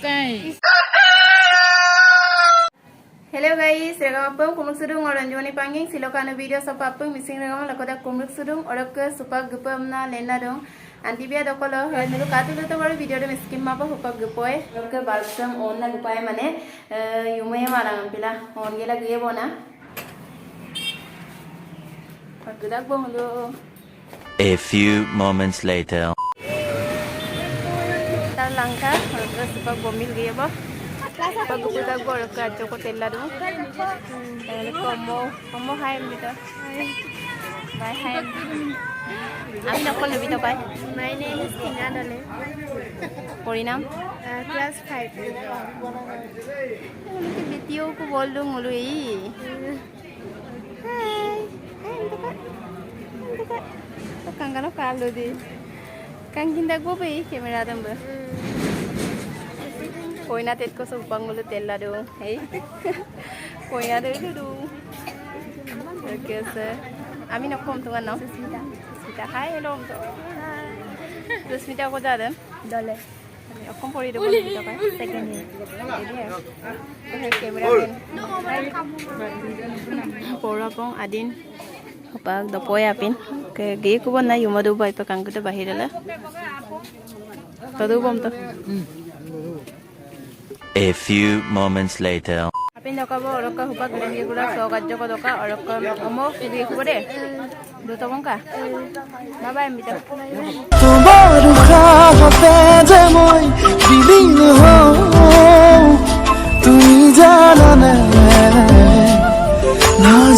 guys. Hello guys, regapung kumuk sudung orang joni pangging silokan video sapapung missing regam lakoda kumuk sudung orok supak gupam na lena dong anti biya dokolo melu katu to baru video de miskin mapa supak gupoy orok balsam onna gupai mane yume marang pila on gela giye bona pagudak bong lo. A few moments later. Tar langka orok supak bomil giye ba pagkukudag ko orok choko tella do komo hai bita bye hai আমি নকল লবিতা পাই my name is Tina Dole পরিণাম class 5 उनके बेटियों को बोल दूं मुलु ई हाय तो कंगनो कालो दे कंगिंदा गो पे कैमरा दंबो कोइना तेत को सुपंग मुलु तेला दो हे कोइना दे दो ओके सर আমি নকম তোমার নাম সুস্মিতা হাই হ্যালো সুস্মিতা কো যাদেন দলে আমি অকম পড়ি দেব সুস্মিতা পাই সেকেন্ড ইয়ার ক্যামেরাম্যান পৰপং আদিন পাক দপয় আপিন কে গে কুব না ইমদু বাই পাকাংকুতে বাহিৰলে তদু বম তো A few moments later. Apin dokabo orokka hupak grengi gula sogajjo ko doka orokka omo kidi kubode duto bongka baba embita তোমার খাবে যে মই বিলীন হও তুমি জানা না